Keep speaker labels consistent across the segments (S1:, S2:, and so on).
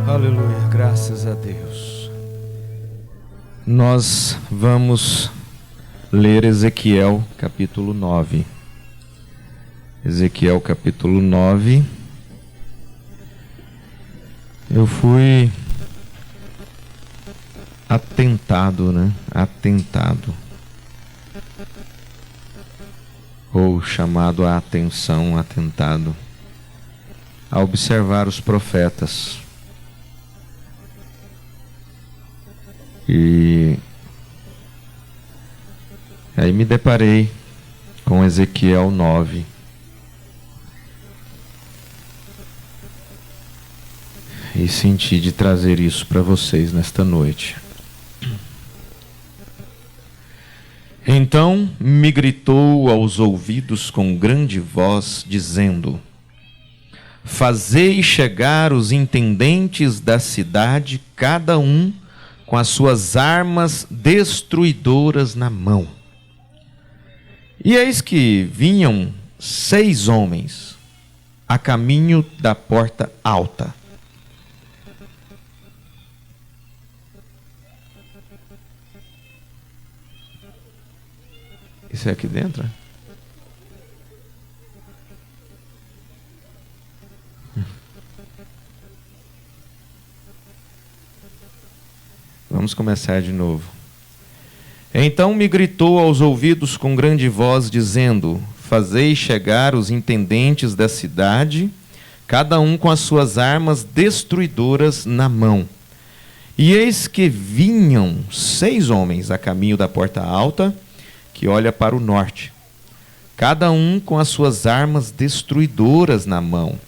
S1: Aleluia, graças a Deus. Nós vamos ler Ezequiel capítulo 9. Ezequiel capítulo 9. Eu fui atentado, ou chamado a atenção, atentado, a observar os profetas. E aí me deparei com Ezequiel 9. E senti de trazer isso para vocês nesta noite. Então me gritou aos ouvidos com grande voz, dizendo: Fazei chegar os intendentes da cidade, cada um com as suas armas destruidoras na mão. E eis que vinham 6 homens a caminho da porta alta. Isso é aqui dentro? Vamos começar de novo. Então me gritou aos ouvidos com grande voz, dizendo: Fazei chegar os intendentes da cidade, cada um com as suas armas destruidoras na mão. E eis que vinham 6 homens a caminho da porta alta, que olha para o norte, cada um com as suas armas destruidoras na mão.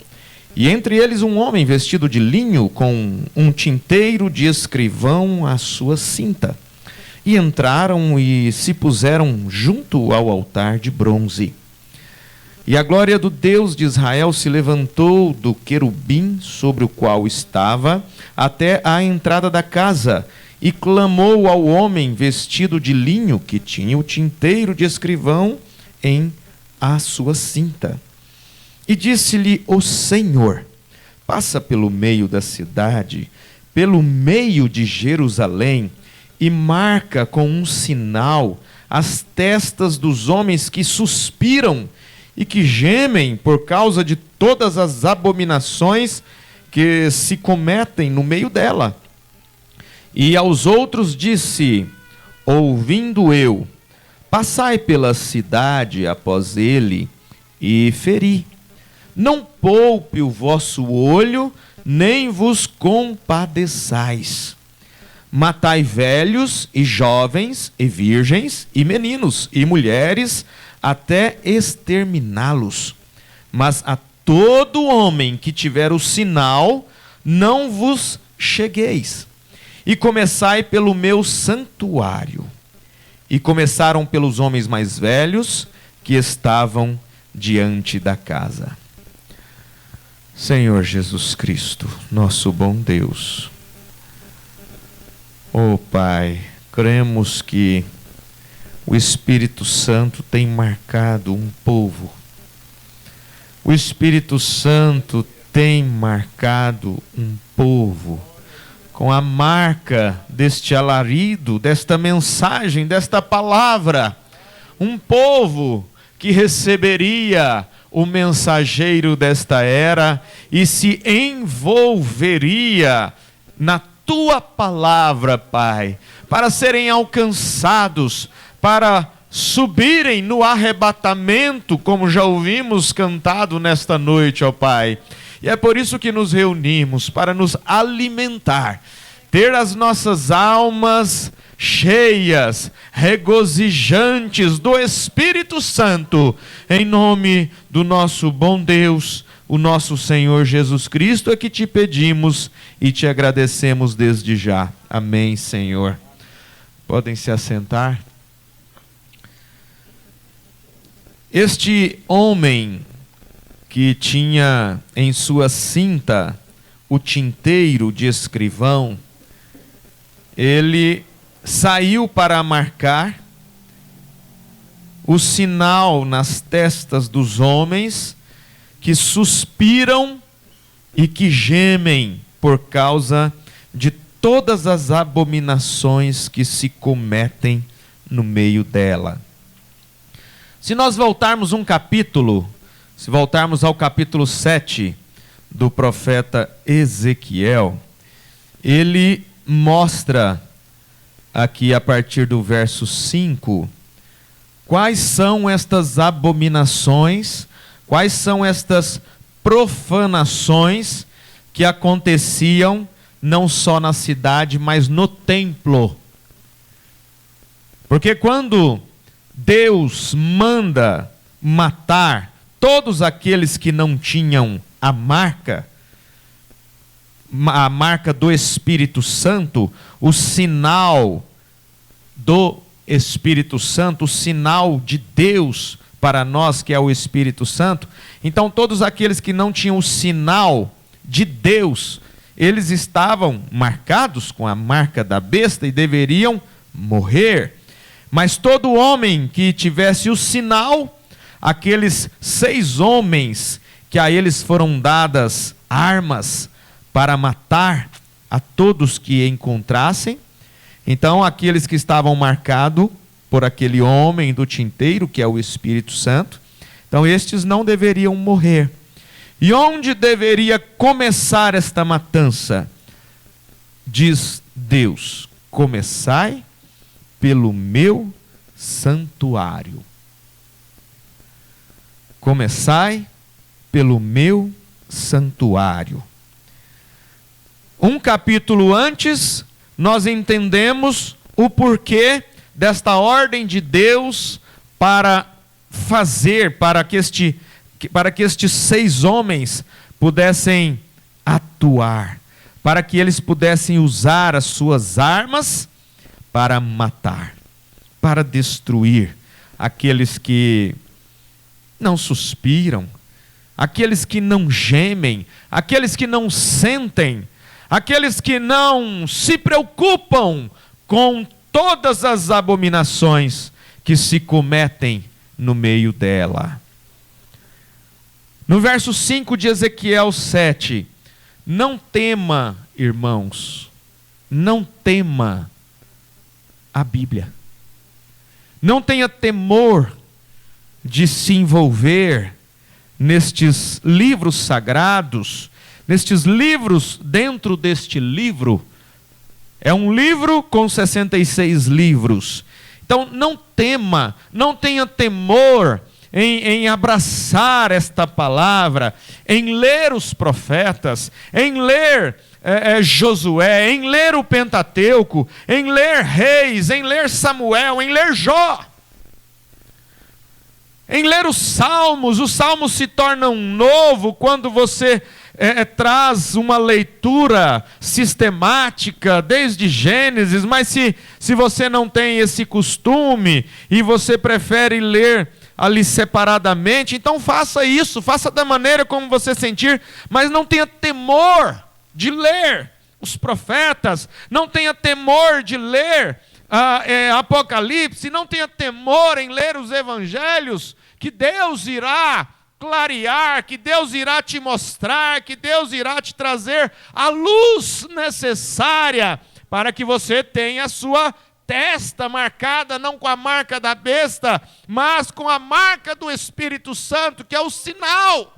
S1: E entre eles um homem vestido de linho, com um tinteiro de escrivão à sua cinta. E entraram e se puseram junto ao altar de bronze. E a glória do Deus de Israel se levantou do querubim sobre o qual estava até a entrada da casa, e clamou ao homem vestido de linho, que tinha o tinteiro de escrivão em a sua cinta. E disse-lhe o Senhor: Passa pelo meio da cidade, pelo meio de Jerusalém, e marca com um sinal as testas dos homens que suspiram e que gemem por causa de todas as abominações que se cometem no meio dela. E aos outros disse, ouvindo eu: Passai pela cidade após ele, e feri. Não poupe o vosso olho, nem vos compadeçais. Matai velhos e jovens e virgens e meninos e mulheres, até exterminá-los. Mas a todo homem que tiver o sinal, não vos chegueis. E começai pelo meu santuário. E começaram pelos homens mais velhos que estavam diante da casa. Senhor Jesus Cristo, nosso bom Deus, ó Pai, cremos que o Espírito Santo tem marcado um povo. O Espírito Santo tem marcado um povo com a marca deste alarido, desta mensagem, desta palavra. Um povo que receberia o mensageiro desta era e se envolveria na tua palavra, Pai, para serem alcançados, para subirem no arrebatamento, como já ouvimos cantado nesta noite, ó Pai. E é por isso que nos reunimos, para nos alimentar, ter as nossas almas cheias, regozijantes do Espírito Santo, em nome do nosso bom Deus, o nosso Senhor Jesus Cristo, é que te pedimos e te agradecemos desde já. Amém, Senhor. Podem se assentar. Este homem que tinha em sua cinta o tinteiro de escrivão, ele saiu para marcar o sinal nas testas dos homens que suspiram e que gemem por causa de todas as abominações que se cometem no meio dela. Se nós voltarmos um capítulo, se voltarmos ao capítulo 7 do profeta Ezequiel, ele mostra aqui a partir do verso 5, quais são estas abominações, quais são estas profanações que aconteciam não só na cidade, mas no templo. Porque quando Deus manda matar todos aqueles que não tinham a marca do Espírito Santo, o sinal do Espírito Santo, o sinal de Deus para nós, que é o Espírito Santo. Então todos aqueles que não tinham o sinal de Deus, eles estavam marcados com a marca da besta e deveriam morrer. Mas todo homem que tivesse o sinal, aqueles 6 homens que a eles foram dadas armas para matar a todos que encontrassem, então aqueles que estavam marcados por aquele homem do tinteiro, que é o Espírito Santo, então estes não deveriam morrer. E onde deveria começar esta matança? Diz Deus: começai pelo meu santuário. Começai pelo meu santuário. Um capítulo antes, nós entendemos o porquê desta ordem de Deus para que estes 6 homens pudessem atuar, para que eles pudessem usar as suas armas para matar, para destruir aqueles que não suspiram, aqueles que não gemem, aqueles que não sentem, aqueles que não se preocupam com todas as abominações que se cometem no meio dela. No verso 5 de Ezequiel 7, não tema, irmãos, não tema a Bíblia. Não tenha temor de se envolver nestes livros sagrados, nestes livros, dentro deste livro. É um livro com 66 livros. Então não tema, não tenha temor em abraçar esta palavra, em ler os profetas, em ler Josué, em ler o Pentateuco, em ler Reis, em ler Samuel, em ler Jó, em ler os Salmos. Os Salmos se tornam novo quando você traz uma leitura sistemática desde Gênesis, mas se você não tem esse costume e você prefere ler ali separadamente, então faça isso, faça da maneira como você sentir, mas não tenha temor de ler os profetas, não tenha temor de ler Apocalipse, não tenha temor em ler os evangelhos, que Deus irá clarear, que Deus irá te mostrar, que Deus irá te trazer a luz necessária para que você tenha a sua testa marcada, não com a marca da besta, mas com a marca do Espírito Santo, que é o sinal.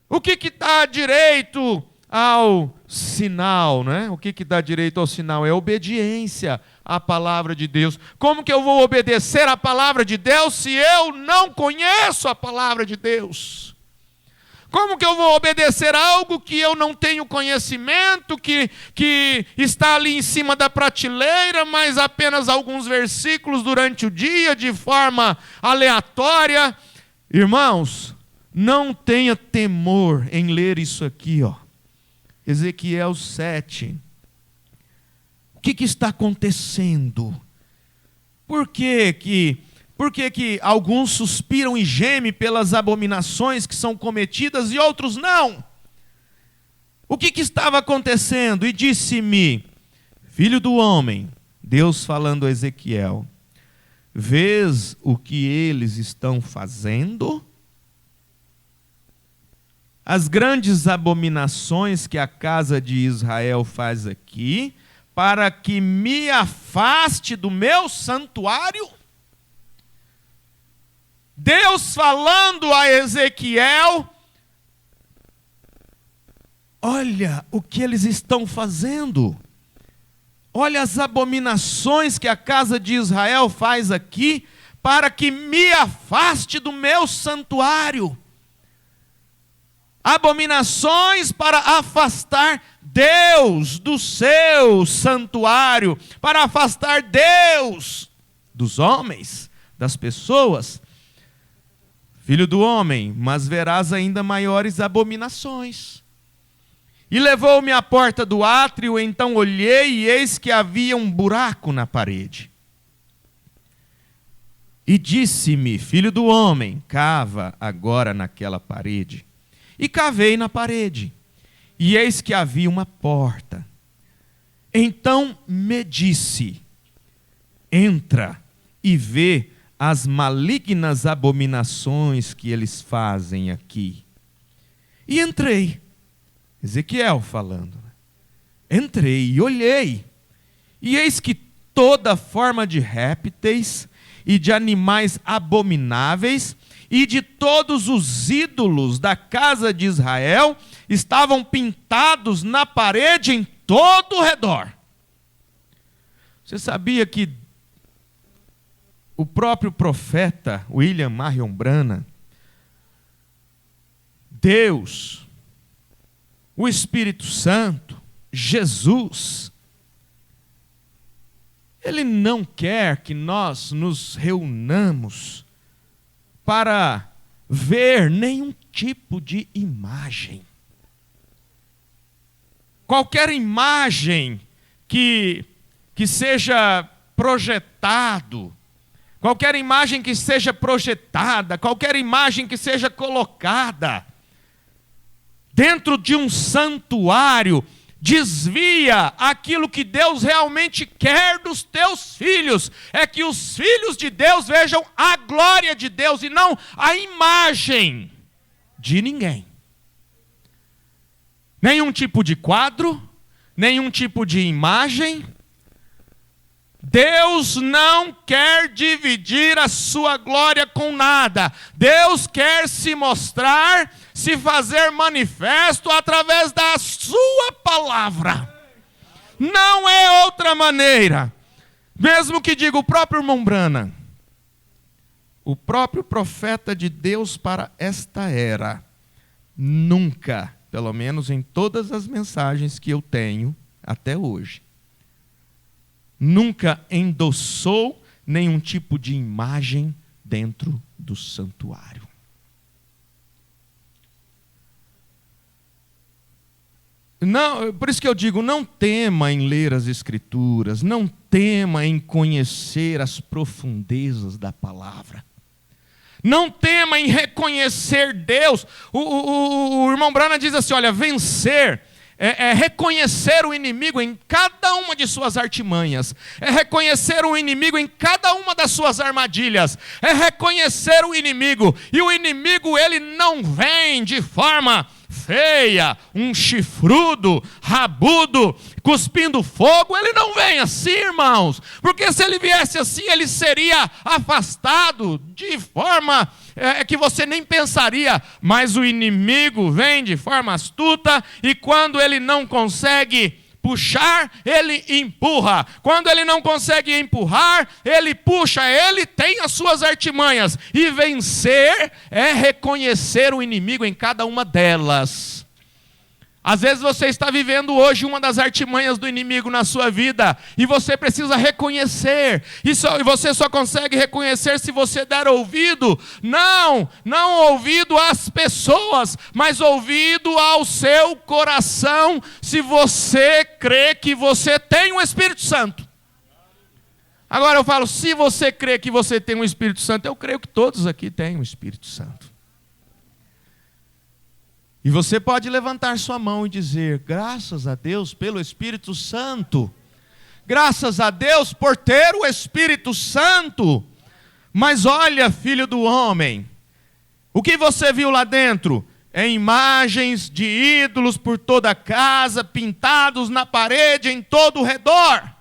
S1: O que dá direito ao sinal, né? O que dá direito ao sinal? É obediência à palavra de Deus. Como que eu vou obedecer à palavra de Deus se eu não conheço a palavra de Deus? Como que eu vou obedecer algo que eu não tenho conhecimento, que está ali em cima da prateleira, mas apenas alguns versículos durante o dia, de forma aleatória? Irmãos, não tenha temor em ler isso aqui, ó. Ezequiel 7. O que está acontecendo? Por que alguns suspiram e gemem pelas abominações que são cometidas e outros não? O que estava acontecendo? E disse-me: filho do homem, Deus falando a Ezequiel, vês o que eles estão fazendo? as grandes abominações que a casa de Israel faz aqui, para que me afaste do meu santuário? Deus falando a Ezequiel: olha o que eles estão fazendo. Olha as abominações que a casa de Israel faz aqui, para que me afaste do meu santuário. Abominações para afastar Deus do seu santuário, para afastar Deus dos homens, das pessoas. Filho do homem, mas verás ainda maiores abominações. E levou-me à porta do átrio, então olhei, e eis que havia um buraco na parede. E disse-me: filho do homem, cava agora naquela parede. E cavei na parede, e eis que havia uma porta. Então me disse: entra e vê as malignas abominações que eles fazem aqui. E entrei. Ezequiel falando. Entrei e olhei, e eis que toda forma de répteis e de animais abomináveis e de todos os ídolos da casa de Israel estavam pintados na parede em todo o redor. Você sabia que o próprio profeta William Marion Branham, Deus, o Espírito Santo, Jesus, Ele não quer que nós nos reunamos para ver nenhum tipo de imagem. Qualquer imagem que seja projetado, qualquer imagem que seja projetada, qualquer imagem que seja colocada dentro de um santuário, desvia aquilo que Deus realmente quer dos teus filhos. É que os filhos de Deus vejam a glória de Deus e não a imagem de ninguém. Nenhum tipo de quadro, nenhum tipo de imagem. Deus não quer dividir a sua glória com nada. Deus quer se mostrar, se fazer manifesto através da sua palavra. Não é outra maneira. Mesmo que diga o próprio irmão Branham, o próprio profeta de Deus para esta era, nunca, pelo menos em todas as mensagens que eu tenho até hoje, nunca endossou nenhum tipo de imagem dentro do santuário. Não, por isso que eu digo, não tema em ler as Escrituras, não tema em conhecer as profundezas da palavra. Não tema em reconhecer Deus. O irmão Branham diz assim, olha, vencer é reconhecer o inimigo em cada uma de suas artimanhas, é reconhecer o inimigo em cada uma das suas armadilhas, é reconhecer o inimigo, e o inimigo ele não vem de forma feia, um chifrudo, rabudo, cuspindo fogo. Ele não vem assim, irmãos, porque se ele viesse assim, ele seria afastado de forma que você nem pensaria. Mas o inimigo vem de forma astuta, e quando ele não consegue puxar, ele empurra. Quando ele não consegue empurrar, ele puxa. Ele tem as suas artimanhas. E vencer é reconhecer o inimigo em cada uma delas. Às vezes você está vivendo hoje uma das artimanhas do inimigo na sua vida, e você precisa reconhecer. E você só consegue reconhecer se você der ouvido. Não ouvido às pessoas, mas ouvido ao seu coração, se você crê que você tem o Espírito Santo. Agora eu falo, se você crê que você tem o Espírito Santo, eu creio que todos aqui têm o Espírito Santo. E você pode levantar sua mão e dizer, graças a Deus pelo Espírito Santo. Graças a Deus por ter o Espírito Santo. Mas olha, filho do homem, o que você viu lá dentro? em imagens de ídolos por toda a casa, pintados na parede em todo o redor.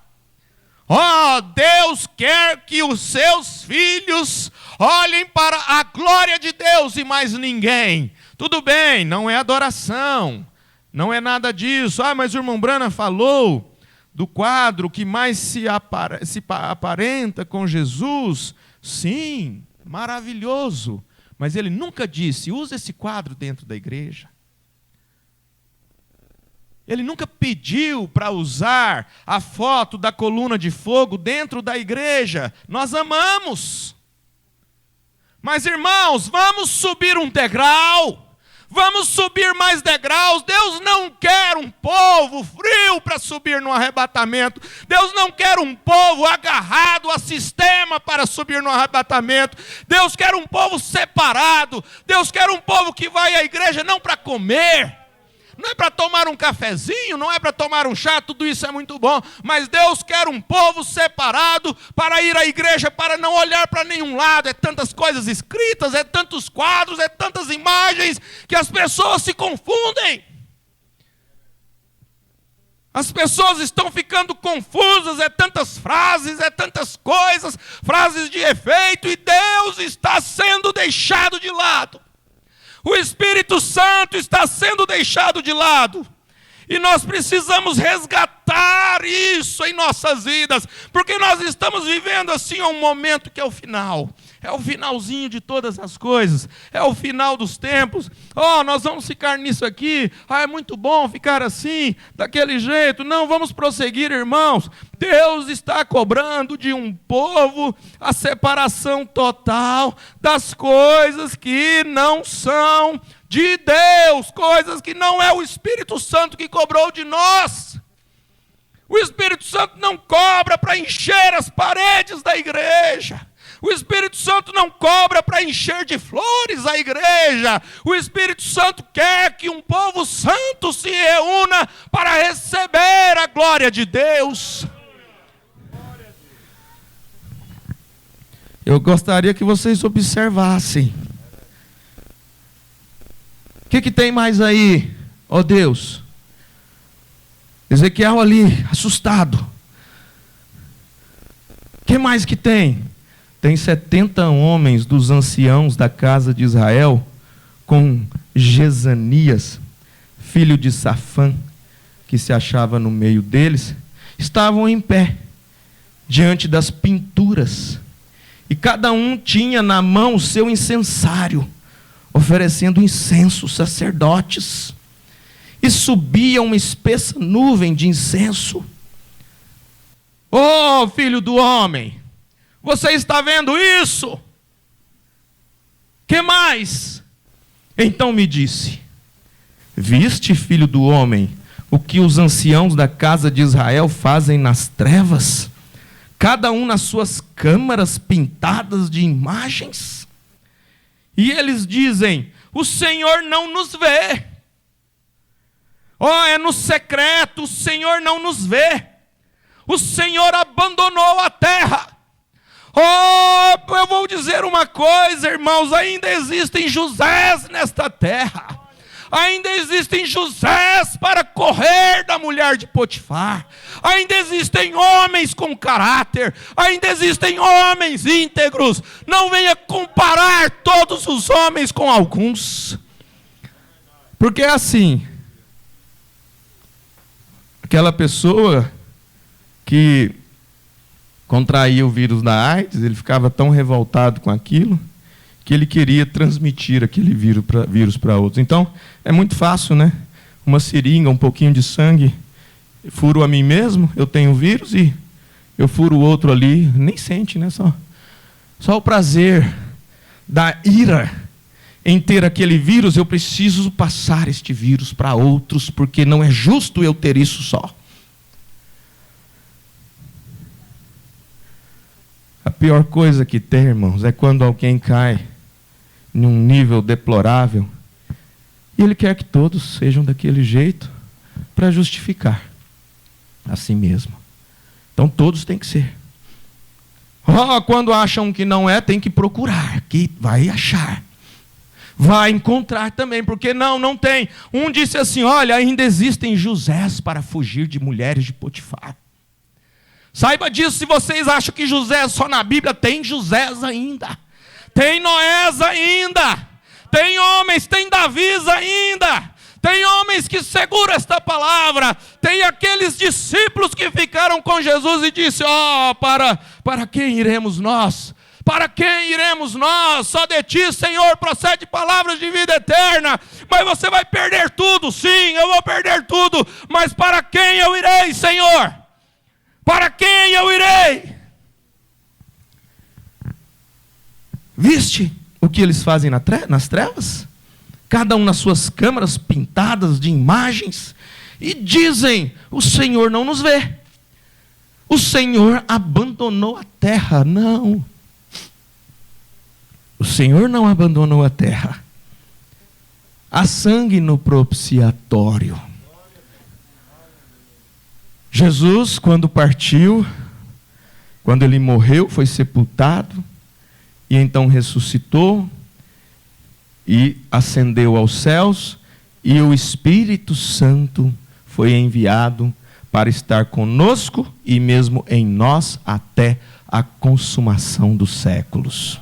S1: Oh, Deus quer que os seus filhos olhem para a glória de Deus e mais ninguém. Tudo bem, não é adoração, não é nada disso. Ah, mas o irmão Brana falou do quadro que mais se aparenta com Jesus. Sim, maravilhoso. Mas ele nunca disse, use esse quadro dentro da igreja. Ele nunca pediu para usar a foto da coluna de fogo dentro da igreja. Nós amamos. Mas, irmãos, vamos subir um degrau. Vamos subir mais degraus. Deus não quer um povo frio para subir no arrebatamento. Deus não quer um povo agarrado a sistema para subir no arrebatamento. Deus quer um povo separado. Deus quer um povo que vai à igreja não para comer, não é para tomar um cafezinho, não é para tomar um chá, tudo isso é muito bom, mas Deus quer um povo separado para ir à igreja, para não olhar para nenhum lado. É tantas coisas escritas, é tantos quadros, é tantas imagens, que as pessoas se confundem. As pessoas estão ficando confusas, é tantas frases, é tantas coisas, frases de efeito, e Deus está sendo deixado de lado. O Espírito Santo está sendo deixado de lado. E nós precisamos resgatar isso em nossas vidas, porque nós estamos vivendo assim um momento que é o final. É o finalzinho de todas as coisas. É o final dos tempos. Oh, nós vamos ficar nisso aqui. Ah, é muito bom ficar assim, daquele jeito. Não, vamos prosseguir, irmãos. Deus está cobrando de um povo a separação total das coisas que não são de Deus, coisas que não é o Espírito Santo que cobrou de nós. O Espírito Santo não cobra para encher as paredes da igreja. O Espírito Santo não cobra para encher de flores a igreja. O Espírito Santo quer que um povo santo se reúna para receber a glória de Deus. Eu gostaria que vocês observassem. O que tem mais aí, ó Deus? Ezequiel ali, assustado. O que mais que tem? Tem 70 homens dos anciãos da casa de Israel, com Jezanias, filho de Safã, que se achava no meio deles, estavam em pé, diante das pinturas, e cada um tinha na mão o seu incensário, oferecendo incenso, sacerdotes, e subia uma espessa nuvem de incenso. Ó, filho do homem, você está vendo isso? Que mais? Então me disse: viste, filho do homem, o que os anciãos da casa de Israel fazem nas trevas? Cada um nas suas câmaras pintadas de imagens? E eles dizem: o Senhor não nos vê. Oh, é no secreto, o Senhor não nos vê. O Senhor abandonou a terra. Oh, eu vou dizer uma coisa, irmãos, ainda existem Josés nesta terra. Ainda existem Josés para correr da mulher de Potifar. Ainda existem homens com caráter. Ainda existem homens íntegros. Não venha comparar todos os homens com alguns. Porque é assim. Aquela pessoa que contraía o vírus da AIDS, ele ficava tão revoltado com aquilo, que ele queria transmitir aquele vírus para outros. Então, é muito fácil, né? Uma seringa, um pouquinho de sangue, furo a mim mesmo, eu tenho o vírus, e eu furo o outro ali, nem sente, né? Só o prazer da ira em ter aquele vírus. Eu preciso passar este vírus para outros, porque não é justo eu ter isso só. A pior coisa que tem, irmãos, é quando alguém cai num nível deplorável e ele quer que todos sejam daquele jeito para justificar a si mesmo. Então todos têm que ser. Oh, quando acham que não é, tem que procurar, que vai achar.
S2: vai encontrar também, porque não tem. Um disse assim: olha, ainda existem Josés para fugir de mulheres de Potifar. Saiba disso. Se vocês acham que José é só na Bíblia, tem Josés ainda, tem Noés ainda, tem homens, tem Davis ainda, tem homens que seguram esta palavra, tem aqueles discípulos que ficaram com Jesus e disse: para quem iremos nós? Para quem iremos nós? Só de ti, Senhor, procede palavras de vida eterna. Mas você vai perder tudo. Sim, eu vou perder tudo. Mas para quem eu irei, Senhor? Para quem eu irei? Viste o que eles fazem nas trevas? Cada um nas suas câmaras pintadas de imagens. E dizem: o Senhor não nos vê. O Senhor abandonou a terra. Não. O Senhor não abandonou a terra. Há sangue no propiciatório. Jesus, quando partiu, quando ele morreu, foi sepultado, e então ressuscitou, e ascendeu aos céus, e o Espírito Santo foi enviado para estar conosco, e mesmo em nós, até a consumação dos séculos.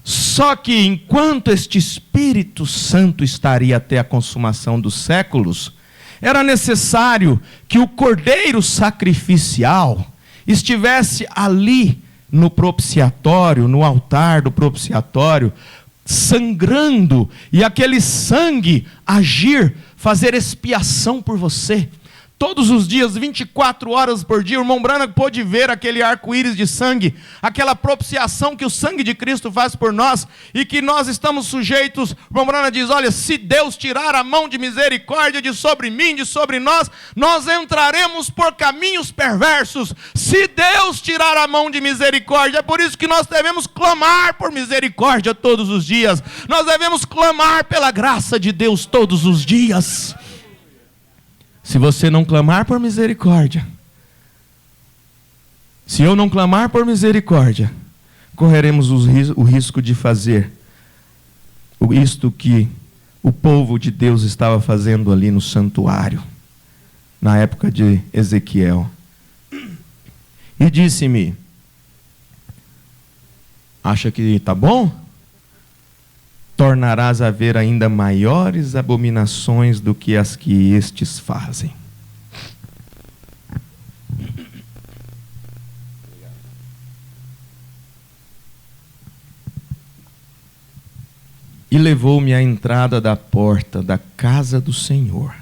S2: Só que enquanto este Espírito Santo estaria até a consumação dos séculos, era necessário que o cordeiro sacrificial estivesse ali no propiciatório, no altar do propiciatório, sangrando, e aquele sangue agir, fazer expiação por você. Todos os dias, 24 horas por dia, o irmão Branham pôde ver aquele arco-íris de sangue, aquela propiciação que o sangue de Cristo faz por nós, e que nós estamos sujeitos. O irmão Branham diz: olha, se Deus tirar a mão de misericórdia de sobre mim, de sobre nós, nós entraremos por caminhos perversos. Se Deus tirar a mão de misericórdia, é por isso que nós devemos clamar por misericórdia todos os dias. Nós devemos clamar pela graça de Deus todos os dias. Se você não clamar por misericórdia, se eu não clamar por misericórdia, correremos o risco de fazer isto que o povo de Deus estava fazendo ali no santuário, na época de Ezequiel. E disse-me: acha que está bom? Tornarás a ver ainda maiores abominações do que as que estes fazem. E levou-me à entrada da porta da casa do Senhor,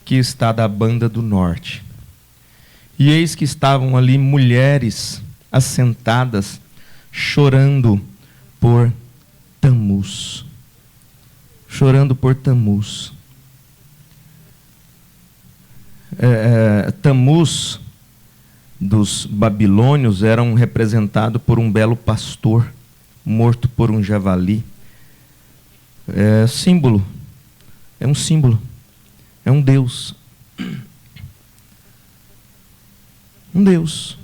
S2: que está da banda do norte. E eis que estavam ali mulheres assentadas, chorando por Tamuz. Chorando por Tamuz. Tamuz dos babilônios era representado por um belo pastor, morto por um javali. Símbolo. É um símbolo. É um Deus. Um Deus.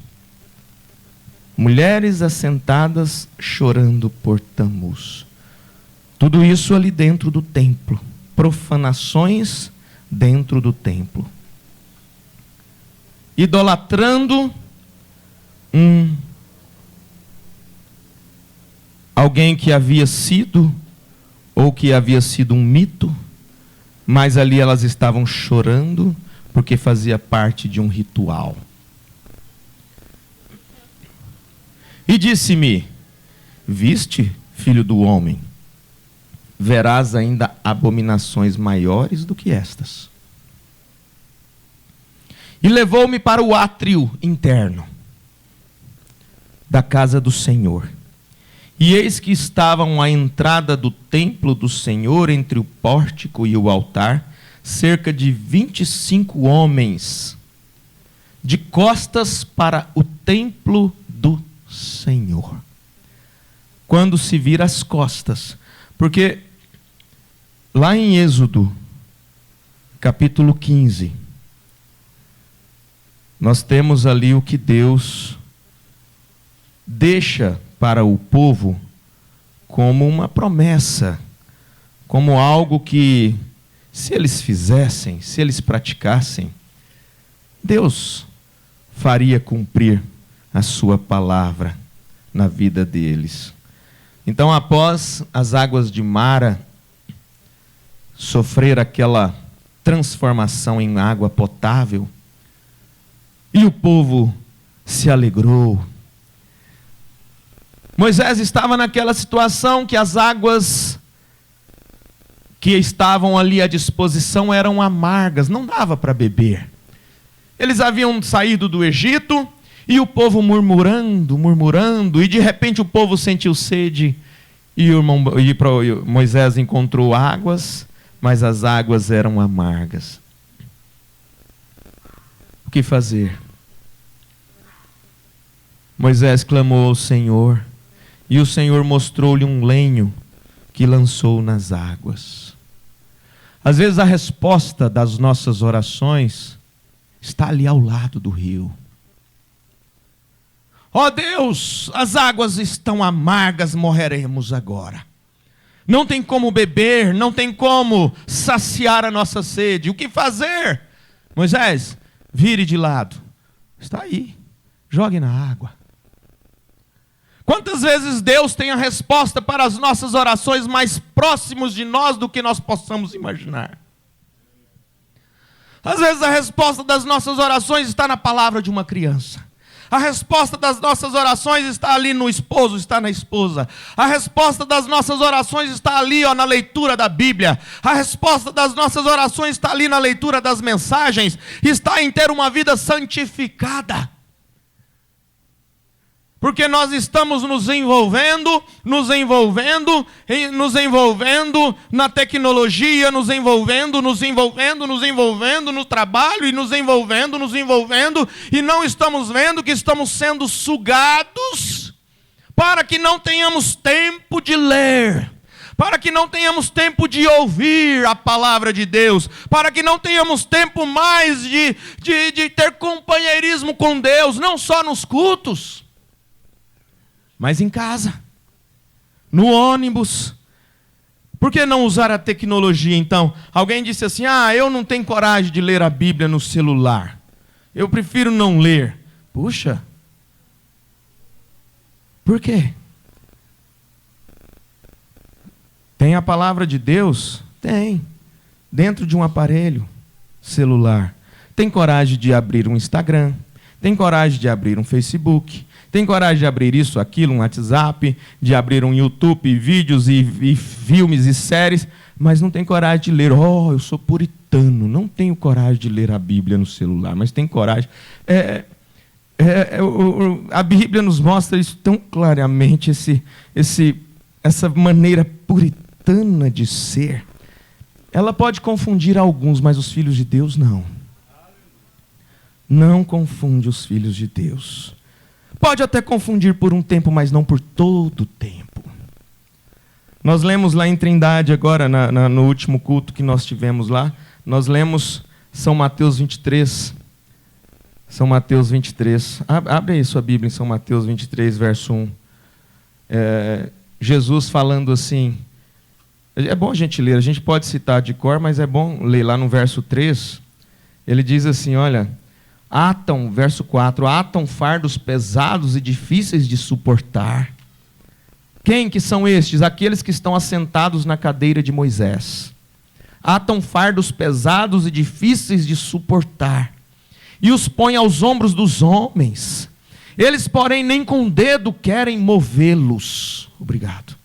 S2: Mulheres assentadas chorando por Tamuz. Tudo isso ali dentro do templo. Profanações dentro do templo. Idolatrando alguém que havia sido, ou que havia sido um mito, mas ali elas estavam chorando porque fazia parte de um ritual. E disse-me: viste, filho do homem, verás ainda abominações maiores do que estas. E levou-me para o átrio interno da casa do Senhor. E eis que estavam à entrada do templo do Senhor, entre o pórtico e o altar, cerca de 25 homens, de costas para o templo do Senhor. Quando se vira as costas, porque lá em Êxodo, capítulo 15, nós temos ali o que Deus deixa para o povo como uma promessa, como algo que, se eles fizessem, se eles praticassem, Deus faria cumprir a sua palavra na vida deles. Então, após as águas de Mara sofrer aquela transformação em água potável, e o povo se alegrou. Moisés estava naquela situação que as águas que estavam ali à disposição eram amargas, não dava para beber. Eles haviam saído do Egito e o povo murmurando, e de repente o povo sentiu sede e Moisés encontrou águas, mas as águas eram amargas. O que fazer? Moisés clamou ao Senhor, e o Senhor mostrou-lhe um lenho que lançou nas águas. Às vezes a resposta das nossas orações está ali ao lado do rio. Ó Deus, as águas estão amargas, morreremos agora. Não tem como beber, não tem como saciar a nossa sede. O que fazer? Moisés, vire de lado. Está aí, jogue na água. Quantas vezes Deus tem a resposta para as nossas orações mais próximos de nós do que nós possamos imaginar? Às vezes a resposta das nossas orações está na palavra de uma criança. A resposta das nossas orações está ali no esposo, está na esposa. A resposta das nossas orações está ali, na leitura da Bíblia. A resposta das nossas orações está ali na leitura das mensagens. Está em ter uma vida santificada. Porque nós estamos nos envolvendo na tecnologia, nos envolvendo no trabalho e nos envolvendo, e não estamos vendo que estamos sendo sugados para que não tenhamos tempo de ler, para que não tenhamos tempo de ouvir a palavra de Deus, para que não tenhamos tempo mais de ter companheirismo com Deus, não só nos cultos, mas em casa, no ônibus. Por que não usar a tecnologia então? Alguém disse assim, eu não tenho coragem de ler a Bíblia no celular, eu prefiro não ler. Puxa, por quê? Tem a palavra de Deus? Tem, dentro de um aparelho celular. Tem coragem de abrir um Instagram, tem coragem de abrir um Facebook, tem coragem de abrir isso, aquilo, um WhatsApp, de abrir um YouTube, vídeos e filmes e séries, mas não tem coragem de ler. Eu sou puritano, não tenho coragem de ler a Bíblia no celular, mas tem coragem. A Bíblia nos mostra isso tão claramente, essa maneira puritana de ser. Ela pode confundir alguns, mas os filhos de Deus não. Não confunde os filhos de Deus. Pode até confundir por um tempo, mas não por todo o tempo. Nós lemos lá em Trindade agora, no último culto que nós tivemos lá, nós lemos São Mateus 23. São Mateus 23. Abre aí sua Bíblia em São Mateus 23, verso 1. Jesus falando assim, é bom a gente ler, a gente pode citar de cor, mas é bom ler lá no verso 3. Ele diz assim, olha... verso 4, atam fardos pesados e difíceis de suportar. Quem que são estes? Aqueles que estão assentados na cadeira de Moisés. Atam fardos pesados e difíceis de suportar, e os põem aos ombros dos homens. Eles, porém, nem com o dedo querem movê-los. Obrigado.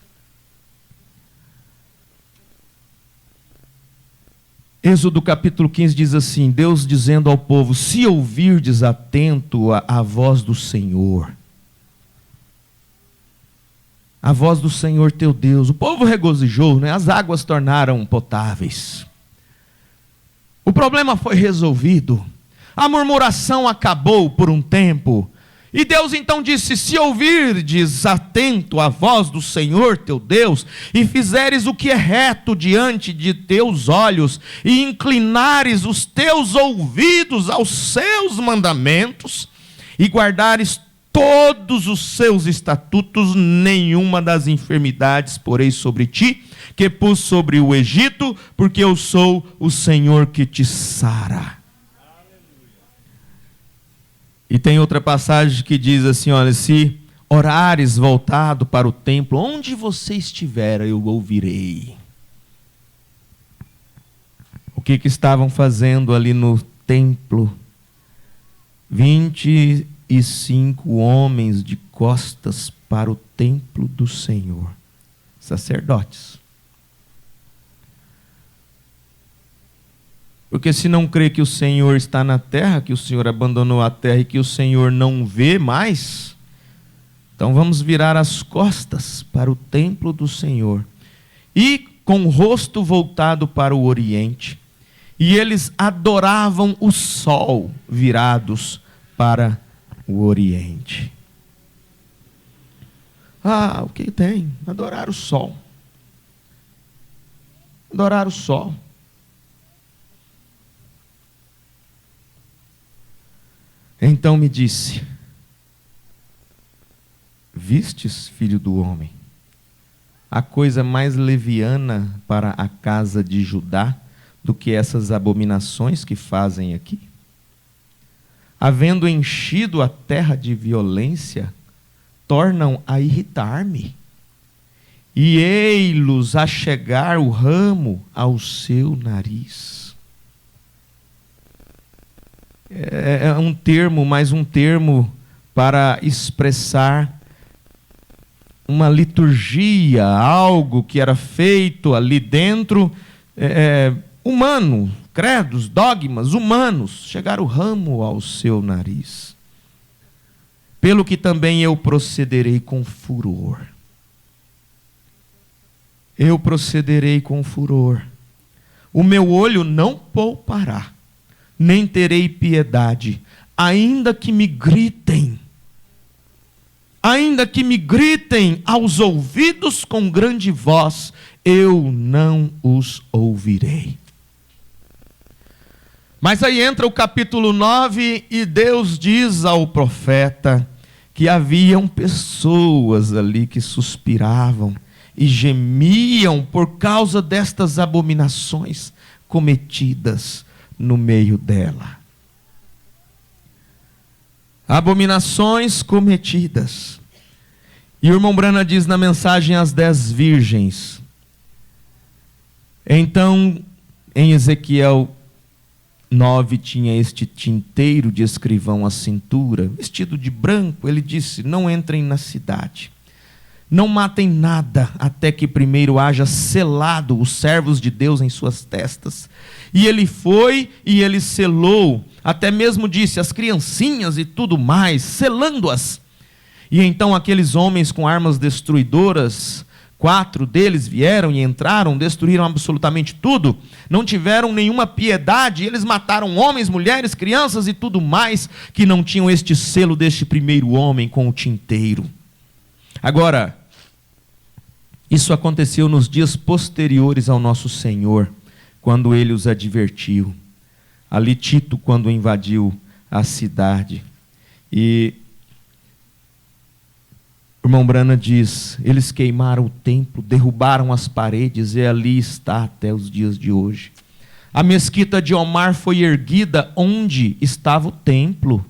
S2: Êxodo capítulo 15 diz assim, Deus dizendo ao povo, se ouvirdes atento a voz do Senhor, a voz do Senhor teu Deus, o povo regozijou, né? As águas tornaram potáveis. O problema foi resolvido, a murmuração acabou por um tempo, e Deus então disse, se ouvirdes atento a voz do Senhor teu Deus, e fizeres o que é reto diante de teus olhos, e inclinares os teus ouvidos aos seus mandamentos, e guardares todos os seus estatutos, nenhuma das enfermidades porei sobre ti, que pus sobre o Egito, porque eu sou o Senhor que te sara. E tem outra passagem que diz assim, olha, se orares voltado para o templo, onde você estiver, eu ouvirei. O que estavam fazendo ali no templo? 25 homens de costas para o templo do Senhor, sacerdotes. Porque se não crê que o Senhor está na terra, que o Senhor abandonou a terra e que o Senhor não vê mais, então vamos virar as costas para o templo do Senhor. E com o rosto voltado para o oriente. E eles adoravam o sol virados para o oriente. Ah, o que tem? Adorar o sol. Adorar o sol. Então me disse: vistes, filho do homem, a coisa mais leviana para a casa de Judá do que essas abominações que fazem aqui? Havendo enchido a terra de violência, tornam a irritar-me, e ei-los a chegar o ramo ao seu nariz. É um termo, mais um termo para expressar uma liturgia, algo que era feito ali dentro, humano, credos, dogmas humanos, chegar o ramo ao seu nariz. Pelo que também eu procederei com furor. Eu procederei com furor. O meu olho não poupará, nem terei piedade, ainda que me gritem. Ainda que me gritem aos ouvidos com grande voz, eu não os ouvirei. Mas aí entra o capítulo 9 e Deus diz ao profeta que haviam pessoas ali que suspiravam e gemiam por causa destas abominações cometidas no meio dela. Abominações cometidas. E o irmão Brana diz na mensagem às 10 virgens. Então, em Ezequiel 9 tinha este tinteiro de escrivão à cintura, vestido de branco. Ele disse: não entrem na cidade, não matem nada, até que primeiro haja selado os servos de Deus em suas testas. E ele foi e ele selou, até mesmo disse as criancinhas e tudo mais, selando-as. E então aqueles homens com armas destruidoras, 4 deles vieram e entraram, destruíram absolutamente tudo, não tiveram nenhuma piedade, eles mataram homens, mulheres, crianças e tudo mais, que não tinham este selo deste primeiro homem com o tinteiro. Agora, isso aconteceu nos dias posteriores ao nosso Senhor, quando ele os advertiu. Ali Tito, quando invadiu a cidade. E o irmão Brana diz: eles queimaram o templo, derrubaram as paredes, e ali está até os dias de hoje. A mesquita de Omar foi erguida onde estava o templo.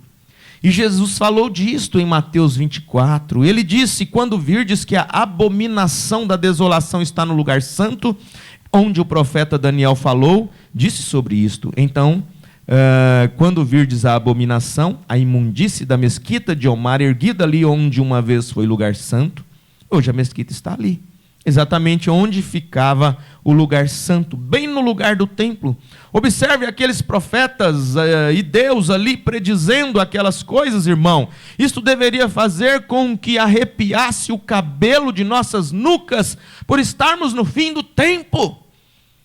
S2: E Jesus falou disto em Mateus 24. Ele disse: quando virdes que a abominação da desolação está no lugar santo, onde o profeta Daniel falou, disse sobre isto. Então, quando virdes a abominação, a imundície da mesquita de Omar, erguida ali onde uma vez foi lugar santo, hoje a mesquita está ali, exatamente onde ficava o lugar santo, bem no lugar do templo. Observe aqueles profetas e Deus ali predizendo aquelas coisas, irmão. Isto deveria fazer com que arrepiasse o cabelo de nossas nucas, por estarmos no fim do tempo.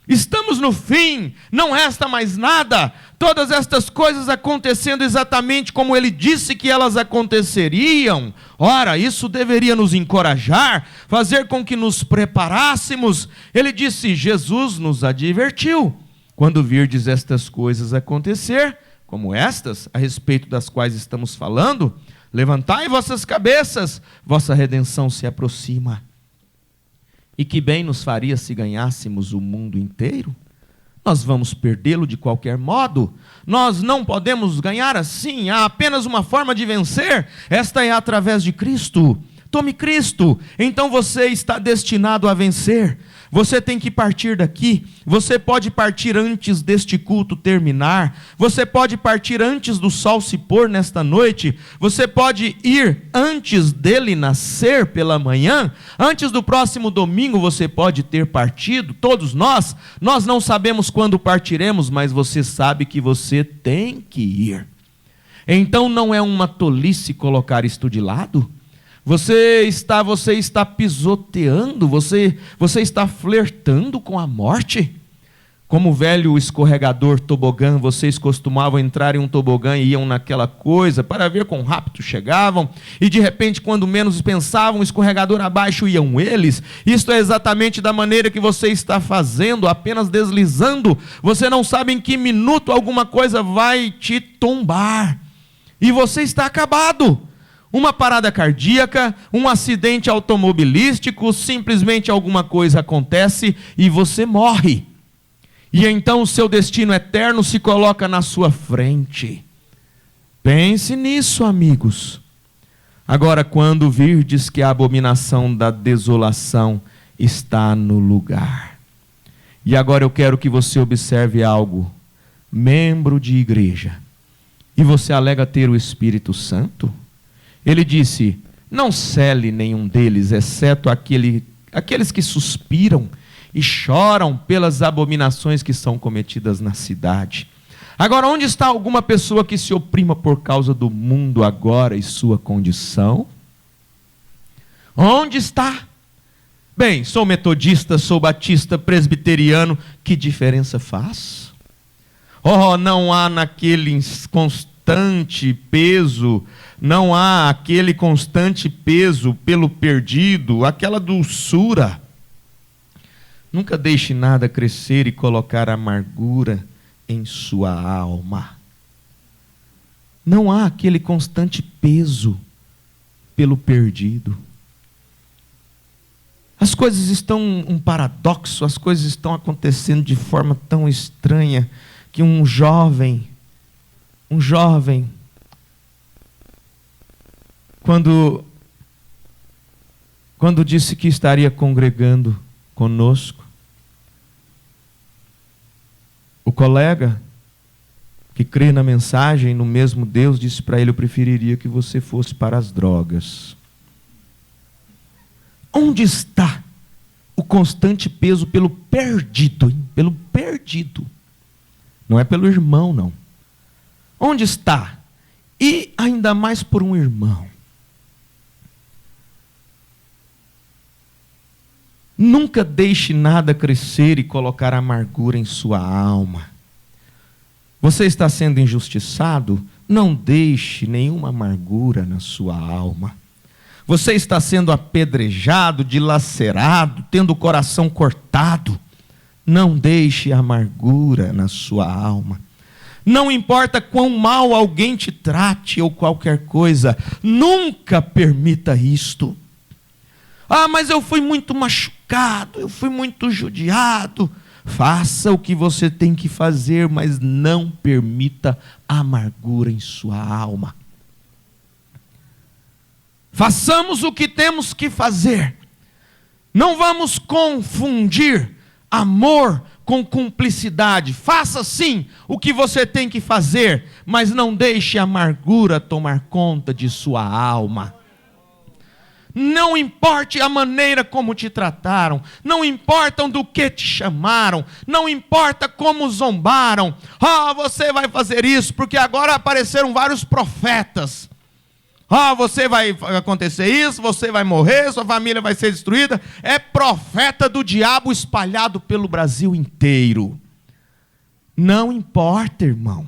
S2: Estamos no fim, não resta mais nada. Todas estas coisas acontecendo exatamente como ele disse que elas aconteceriam. Ora, isso deveria nos encorajar, fazer com que nos preparássemos. Ele disse: Jesus nos advertiu: quando virdes estas coisas acontecer, como estas, a respeito das quais estamos falando, Levantai vossas cabeças, vossa redenção se aproxima. E que bem nos faria se ganhássemos o mundo inteiro? Nós vamos perdê-lo de qualquer modo. Nós não podemos ganhar assim. Há apenas uma forma de vencer. Esta é através de Cristo. Tome Cristo, então você está destinado a vencer. Você tem que partir daqui. Você pode partir antes deste culto terminar. Você pode partir antes do sol se pôr nesta noite. Você pode ir antes dele nascer pela manhã. Antes do próximo domingo você pode ter partido. Todos nós não sabemos quando partiremos, mas você sabe que você tem que ir. Então não é uma tolice colocar isto de lado? Você está pisoteando, você está flertando com a morte. Como o velho escorregador tobogã, vocês costumavam entrar em um tobogã e iam naquela coisa para ver quão rápido chegavam, e de repente, quando menos pensavam, o escorregador abaixo iam eles. Isto é exatamente da maneira que você está fazendo, apenas deslizando. Você não sabe em que minuto alguma coisa vai te tombar, e você está acabado. Uma parada cardíaca, um acidente automobilístico, simplesmente alguma coisa acontece e você morre. E então o seu destino eterno se coloca na sua frente. Pense nisso, amigos. Agora, quando virdes que a abominação da desolação está no lugar. E agora eu quero que você observe algo. Membro de igreja. E você alega ter o Espírito Santo? Ele disse, não cele nenhum deles, exceto aqueles que suspiram e choram pelas abominações que são cometidas na cidade. Agora, onde está alguma pessoa que se oprima por causa do mundo agora e sua condição? Onde está? Bem, sou metodista, sou batista, presbiteriano, que diferença faz? Oh, não há naquele constante peso, não há aquele constante peso pelo perdido, aquela doçura. Nunca deixe nada crescer e colocar amargura em sua alma. Não há aquele constante peso pelo perdido. As coisas estão um paradoxo, as coisas estão acontecendo de forma tão estranha que um jovem, quando disse que estaria congregando conosco, o colega que crê na mensagem, no mesmo Deus, disse para ele, eu preferiria que você fosse para as drogas. Onde está o constante peso pelo perdido? Hein? Pelo perdido. Não é pelo irmão, não. Onde está? E ainda mais por um irmão. Nunca deixe nada crescer e colocar amargura em sua alma. Você está sendo injustiçado? Não deixe nenhuma amargura na sua alma. Você está sendo apedrejado, dilacerado, tendo o coração cortado? Não deixe amargura na sua alma. Não importa quão mal alguém te trate ou qualquer coisa, nunca permita isto. Ah, mas eu fui muito machucado, eu fui muito judiado. Faça o que você tem que fazer, mas não permita amargura em sua alma. Façamos o que temos que fazer. Não vamos confundir amor com cumplicidade. Faça sim o que você tem que fazer, mas não deixe a amargura tomar conta de sua alma. Não importe a maneira como te trataram, não importa do que te chamaram, não importa como zombaram. Você vai fazer isso porque agora apareceram vários profetas. Você vai acontecer isso, você vai morrer, sua família vai ser destruída. É profeta do diabo espalhado pelo Brasil inteiro. Não importa, irmão.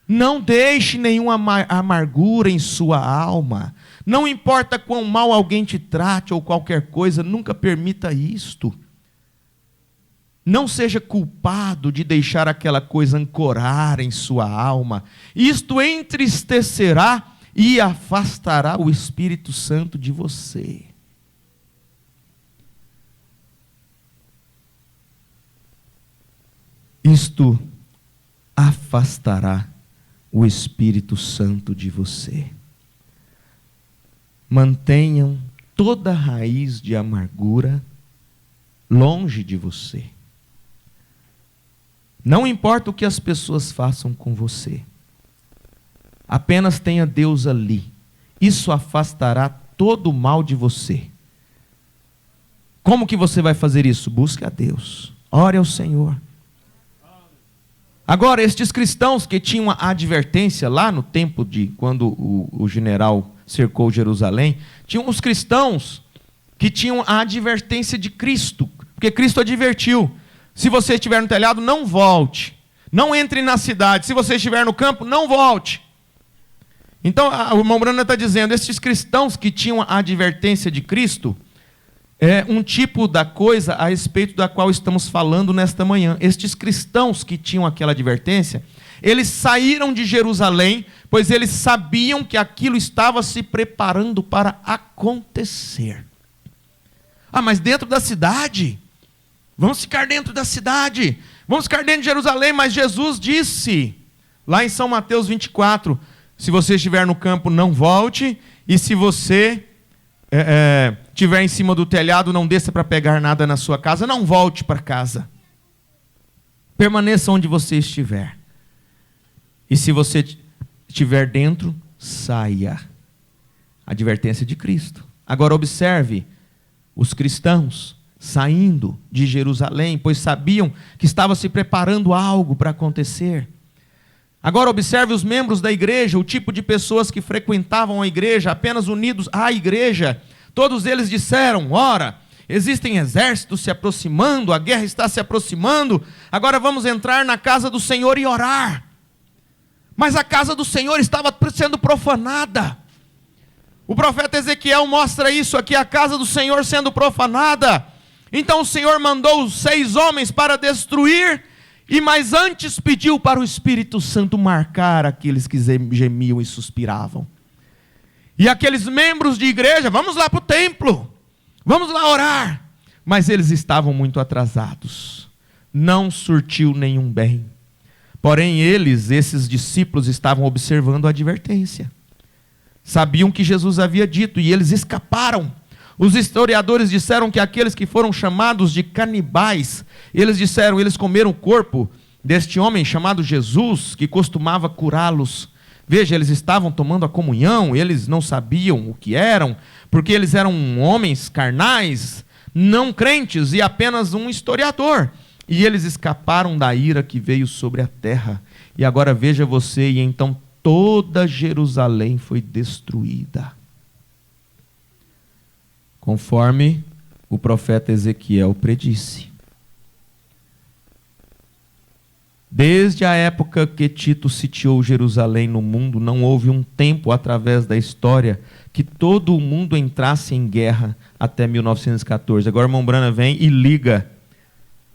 S2: Não deixe nenhuma amargura em sua alma. Não importa quão mal alguém te trate ou qualquer coisa, nunca permita isto. Não seja culpado de deixar aquela coisa ancorar em sua alma. Isto entristecerá e afastará o Espírito Santo de você. Isto afastará o Espírito Santo de você. Mantenham toda raiz de amargura longe de você. Não importa o que as pessoas façam com você, apenas tenha Deus ali. Isso afastará todo o mal de você. Como que você vai fazer isso? Busque a Deus, ore ao Senhor. Agora, estes cristãos que tinham a advertência lá no tempo de quando o general cercou Jerusalém, tinham os cristãos que tinham a advertência de Cristo, porque Cristo advertiu: se você estiver no telhado, não volte, não entre na cidade, se você estiver no campo, não volte. Então, o irmão Brana está dizendo, esses cristãos que tinham a advertência de Cristo, é um tipo da coisa a respeito da qual estamos falando nesta manhã. Estes cristãos que tinham aquela advertência, eles saíram de Jerusalém, pois eles sabiam que aquilo estava se preparando para acontecer. Ah, mas dentro da cidade? Vamos ficar dentro da cidade, vamos ficar dentro de Jerusalém, mas Jesus disse, lá em São Mateus 24, se você estiver no campo, não volte, e se você estiver em cima do telhado, não desça para pegar nada na sua casa, não volte para casa. Permaneça onde você estiver. E se você estiver dentro, saia. Advertência de Cristo. Agora observe os cristãos saindo de Jerusalém, pois sabiam que estava se preparando algo para acontecer. Agora observe os membros da igreja, o tipo de pessoas que frequentavam a igreja, apenas unidos à igreja. Todos eles disseram, ora, existem exércitos se aproximando, a guerra está se aproximando, agora vamos entrar na casa do Senhor e orar. Mas a casa do Senhor estava sendo profanada. O profeta Ezequiel mostra isso aqui, a casa do Senhor sendo profanada. Então o Senhor mandou os 6 homens para destruir, mas antes pediu para o Espírito Santo marcar aqueles que gemiam e suspiravam. E aqueles membros de igreja, vamos lá para o templo, vamos lá orar. Mas eles estavam muito atrasados, não surtiu nenhum bem. Porém esses discípulos estavam observando a advertência. Sabiam que Jesus havia dito e eles escaparam. Os historiadores disseram que aqueles que foram chamados de canibais, eles comeram o corpo deste homem chamado Jesus, que costumava curá-los. Veja, eles estavam tomando a comunhão, eles não sabiam o que eram, porque eles eram homens carnais, não crentes e apenas um historiador. E eles escaparam da ira que veio sobre a terra. E agora veja você, e então toda Jerusalém foi destruída, conforme o profeta Ezequiel predisse. Desde a época que Tito sitiou Jerusalém no mundo, não houve um tempo através da história que todo o mundo entrasse em guerra até 1914. Agora o irmão Brana vem e liga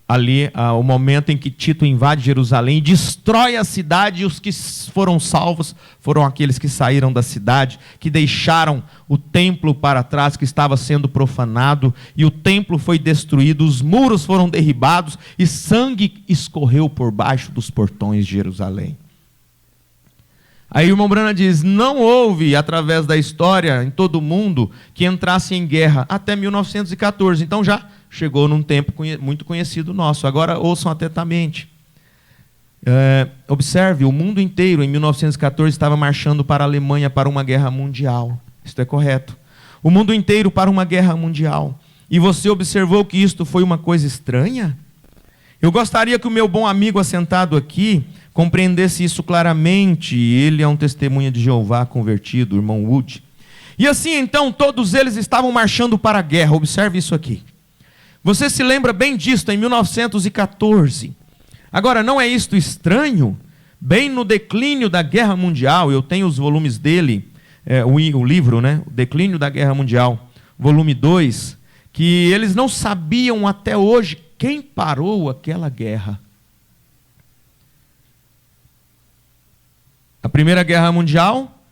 S2: ali o momento em que Tito invade Jerusalém, destrói a cidade, e os que foram salvos foram aqueles que saíram da cidade, que deixaram o templo para trás, que estava sendo profanado, e o templo foi destruído, os muros foram derribados, e sangue escorreu por baixo dos portões de Jerusalém. Aí o irmão Brana diz, não houve, através da história, em todo o mundo, que entrasse em guerra até 1914, então já chegou num tempo muito conhecido nosso. Agora ouçam atentamente. Observe, o mundo inteiro em 1914 estava marchando para a Alemanha para uma guerra mundial. Isto é correto. O mundo inteiro para uma guerra mundial. E você observou que isto foi uma coisa estranha? Eu gostaria que o meu bom amigo assentado aqui compreendesse isso claramente. Ele é um testemunha de Jeová convertido, o irmão Wood. E assim então todos eles estavam marchando para a guerra. Observe isso aqui. Você se lembra bem disto em 1914. Agora, não é isto estranho? Bem no declínio da Guerra Mundial, eu tenho os volumes dele, o livro, né? O Declínio da Guerra Mundial, volume 2, que eles não sabiam até hoje quem parou aquela guerra. A Primeira Guerra Mundial,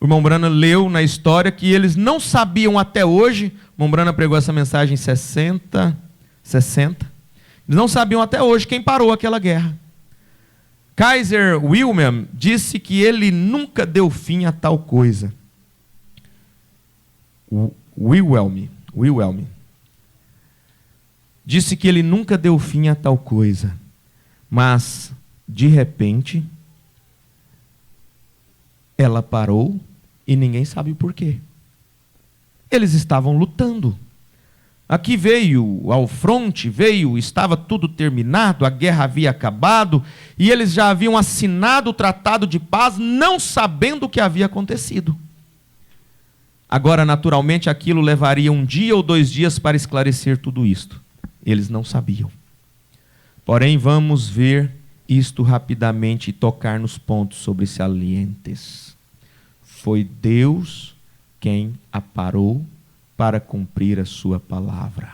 S2: O irmão Branham leu na história que eles não sabiam até hoje, o irmão Branham pregou essa mensagem em 60, eles não sabiam até hoje quem parou aquela guerra. Kaiser Wilhelm disse que ele nunca deu fim a tal coisa. Wilhelm disse que ele nunca deu fim a tal coisa, mas, de repente, ela parou e ninguém sabe o porquê. Eles estavam lutando. Aqui veio ao fronte, estava tudo terminado, a guerra havia acabado, e eles já haviam assinado o tratado de paz, não sabendo o que havia acontecido. Agora, naturalmente, aquilo levaria 1 dia ou 2 dias para esclarecer tudo isto. Eles não sabiam. Porém, vamos ver isto rapidamente e tocar nos pontos sobre salientes. Foi Deus quem a parou para cumprir a sua palavra.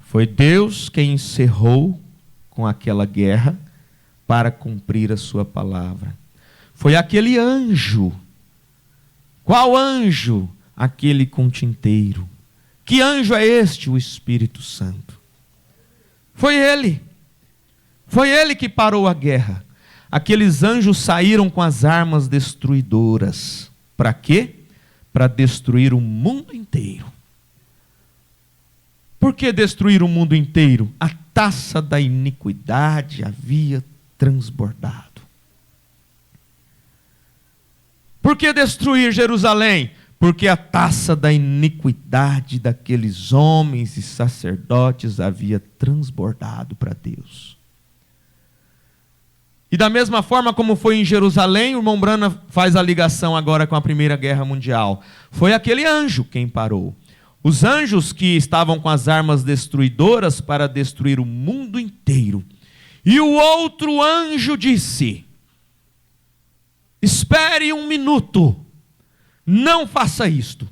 S2: Foi Deus quem encerrou com aquela guerra para cumprir a sua palavra. Foi aquele anjo. Qual anjo? Aquele com tinteiro. Que anjo é este? O Espírito Santo. Foi ele. Foi ele que parou a guerra. Aqueles anjos saíram com as armas destruidoras. Para quê? Para destruir o mundo inteiro. Por que destruir o mundo inteiro? A taça da iniquidade havia transbordado. Por que destruir Jerusalém? Porque a taça da iniquidade daqueles homens e sacerdotes havia transbordado para Deus. E da mesma forma como foi em Jerusalém, o irmão Branham faz a ligação agora com a Primeira Guerra Mundial. Foi aquele anjo quem parou. Os anjos que estavam com as armas destruidoras para destruir o mundo inteiro. E o outro anjo disse: espere 1 minuto, não faça isto.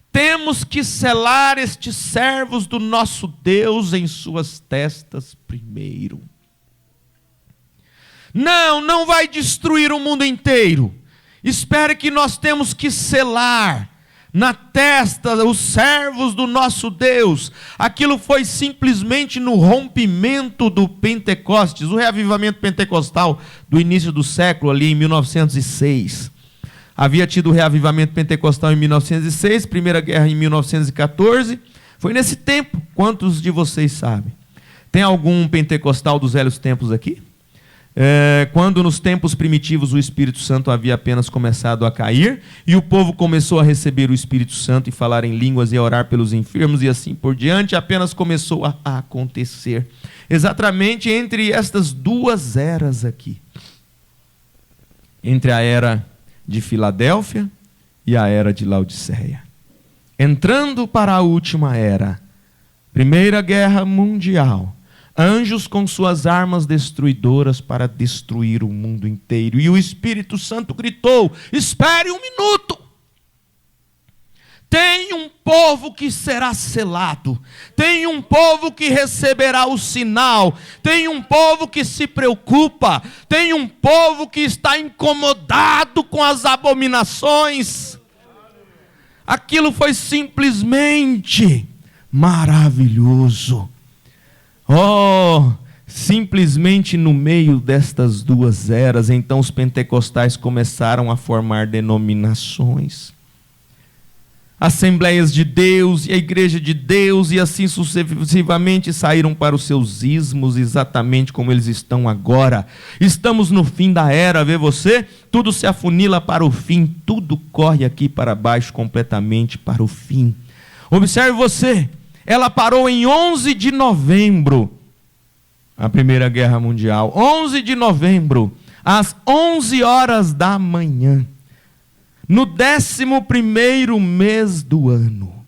S2: Temos que selar estes servos do nosso Deus em suas testas primeiro. Não vai destruir o mundo inteiro. Espere que nós temos que selar na testa os servos do nosso Deus. Aquilo foi simplesmente no rompimento do Pentecostes, o reavivamento pentecostal do início do século, ali em 1906. Havia tido o reavivamento pentecostal em 1906, Primeira Guerra em 1914. Foi nesse tempo. Quantos de vocês sabem? Tem algum pentecostal dos velhos tempos aqui? Quando nos tempos primitivos o Espírito Santo havia apenas começado a cair e o povo começou a receber o Espírito Santo e falar em línguas e a orar pelos enfermos e assim por diante, apenas começou a acontecer exatamente entre estas 2 eras aqui, entre a era de Filadélfia e a era de Laodiceia, entrando para a última era, Primeira Guerra Mundial. Anjos com suas armas destruidoras para destruir o mundo inteiro. E o Espírito Santo gritou: espere 1 minuto. Tem um povo que será selado. Tem um povo que receberá o sinal. Tem um povo que se preocupa. Tem um povo que está incomodado com as abominações. Aquilo foi simplesmente maravilhoso. Simplesmente no meio destas 2 eras, então os pentecostais começaram a formar denominações, Assembleias de Deus e a Igreja de Deus, e assim sucessivamente saíram para os seus ismos, exatamente como eles estão agora. Estamos no fim da era, vê você? Tudo se afunila para o fim, tudo corre aqui para baixo completamente para o fim. Observe você. Ela parou em 11 de novembro, a Primeira Guerra Mundial. 11 de novembro, às 11 horas da manhã, no 11º mês do ano,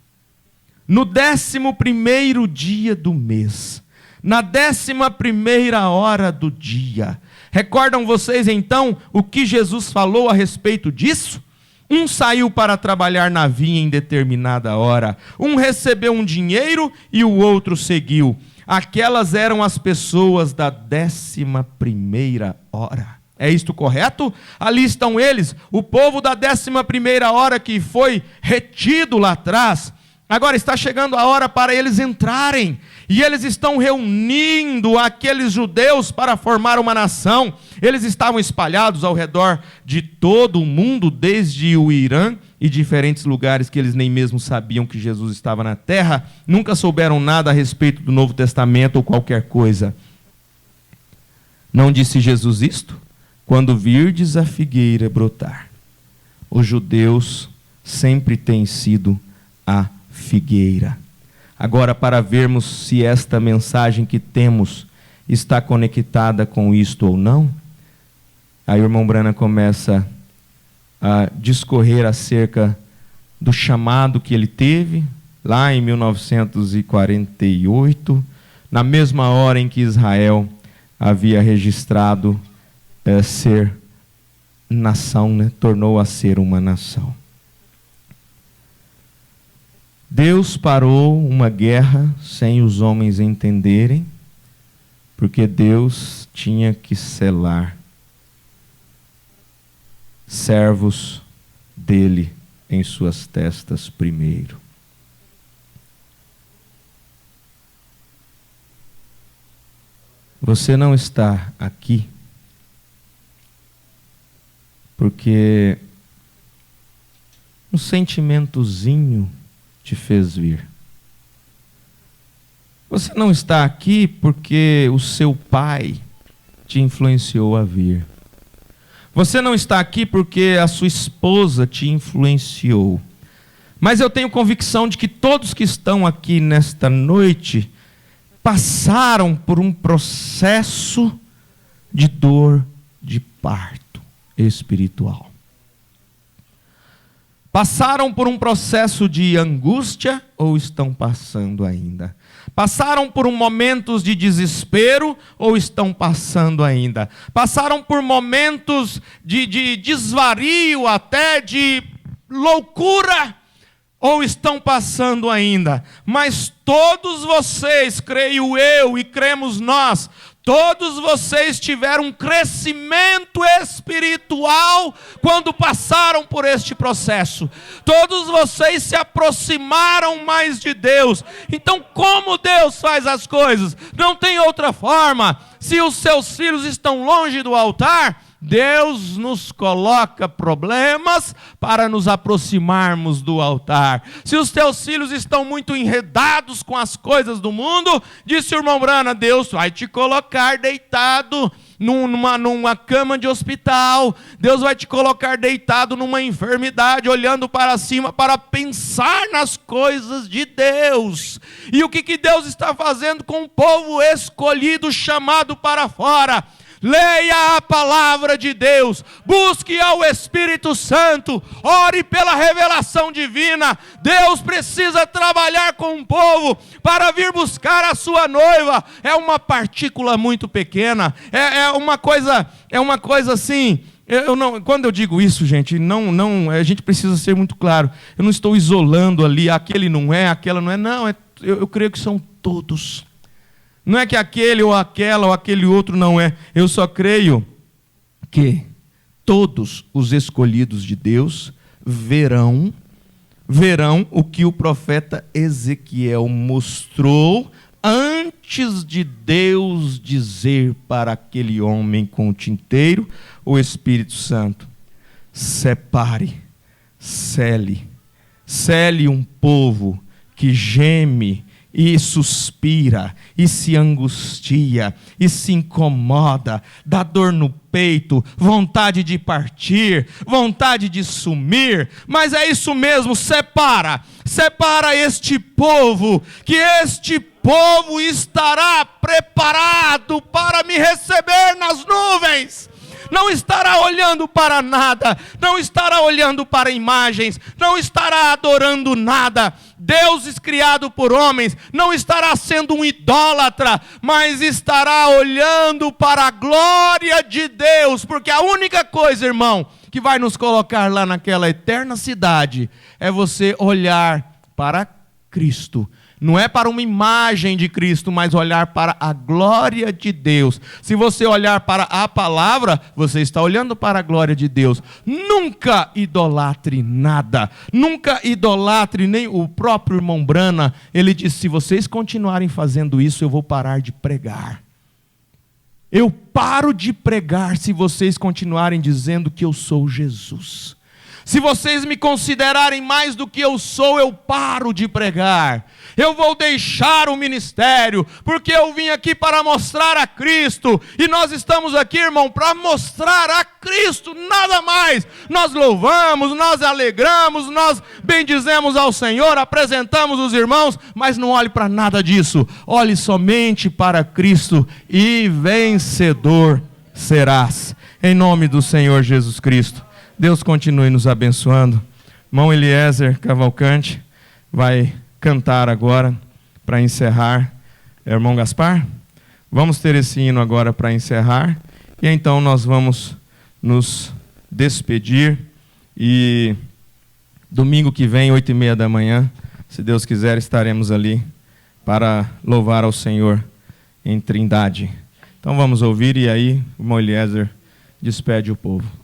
S2: no 11º dia do mês, na 11ª hora do dia. Recordam vocês então o que Jesus falou a respeito disso? Um saiu para trabalhar na vinha em determinada hora. Um recebeu um dinheiro e o outro seguiu. Aquelas eram as pessoas da 11ª hora. É isto correto? Ali estão eles, o povo da 11ª hora que foi retido lá atrás. Agora está chegando a hora para eles entrarem. E eles estão reunindo aqueles judeus para formar uma nação. Eles estavam espalhados ao redor de todo o mundo, desde o Irã e diferentes lugares que eles nem mesmo sabiam que Jesus estava na terra. Nunca souberam nada a respeito do Novo Testamento ou qualquer coisa. Não disse Jesus isto? Quando virdes a figueira brotar. Os judeus sempre têm sido a figueira. Agora, para vermos se esta mensagem que temos está conectada com isto ou não, aí o irmão Branham começa a discorrer acerca do chamado que ele teve, lá em 1948, na mesma hora em que Israel havia registrado ser nação, né? Tornou a ser uma nação. Deus parou uma guerra sem os homens entenderem, porque Deus tinha que selar servos dele em suas testas primeiro. Você não está aqui porque um sentimentozinho te fez vir. Você não está aqui porque o seu pai te influenciou a vir. Você não está aqui porque a sua esposa te influenciou. Mas eu tenho convicção de que todos que estão aqui nesta noite passaram por um processo de dor de parto espiritual. Passaram por um processo de angústia ou estão passando ainda? Passaram por momentos de desespero ou estão passando ainda? Passaram por momentos de desvario, até de loucura, ou estão passando ainda? Mas todos vocês, creio eu e cremos nós, todos vocês tiveram um crescimento espiritual quando passaram por este processo. Todos vocês se aproximaram mais de Deus. Então, como Deus faz as coisas? Não tem outra forma. Se os seus filhos estão longe do altar, Deus nos coloca problemas para nos aproximarmos do altar. Se os teus filhos estão muito enredados com as coisas do mundo, disse o irmão Branham, Deus vai te colocar deitado numa cama de hospital. Deus vai te colocar deitado numa enfermidade, olhando para cima para pensar nas coisas de Deus. E o que Deus está fazendo com o povo escolhido, chamado para fora? Leia a palavra de Deus, busque ao Espírito Santo, ore pela revelação divina. Deus precisa trabalhar com o povo para vir buscar a sua noiva. É uma partícula muito pequena, é uma coisa assim. Quando eu digo isso, gente, a gente precisa ser muito claro. Eu não estou isolando ali, aquele não é, aquela não é. Não, eu creio que são todos. Não é que aquele ou aquela ou aquele outro não é. Eu só creio que todos os escolhidos de Deus verão o que o profeta Ezequiel mostrou antes de Deus dizer para aquele homem com o tinteiro, o Espírito Santo: separe, cele um povo que geme e suspira, e se angustia, e se incomoda, dá dor no peito, vontade de partir, vontade de sumir. Mas é isso mesmo, separa este povo, que este povo estará preparado para me receber nas nuvens. Não estará olhando para nada, não estará olhando para imagens, não estará adorando nada. Deus criado por homens não estará sendo um idólatra, mas estará olhando para a glória de Deus, porque a única coisa, irmão, que vai nos colocar lá naquela eterna cidade é você olhar para Cristo. não é para uma imagem de Cristo, mas olhar para a glória de Deus. Se você olhar para a palavra, você está olhando para a glória de Deus. Nunca idolatre nada, nunca idolatre nem o próprio irmão Brana. Ele disse: se vocês continuarem fazendo isso, eu vou parar de pregar. Eu paro de pregar se vocês continuarem dizendo que eu sou Jesus. Se vocês me considerarem mais do que eu sou, eu paro de pregar. Eu vou deixar o ministério, porque eu vim aqui para mostrar a Cristo. E nós estamos aqui, irmão, para mostrar a Cristo, nada mais. Nós louvamos, nós alegramos, nós bendizemos ao Senhor, apresentamos os irmãos, mas não olhe para nada disso. Olhe somente para Cristo e vencedor serás. Em nome do Senhor Jesus Cristo. Deus continue nos abençoando. Irmão Eliezer Cavalcante vai cantar agora para encerrar. Irmão Gaspar, vamos ter esse hino agora para encerrar. E então nós vamos nos despedir. E domingo que vem, 8h30 da manhã, se Deus quiser, estaremos ali para louvar ao Senhor em Trindade. Então vamos ouvir e aí o irmão Eliezer despede o povo.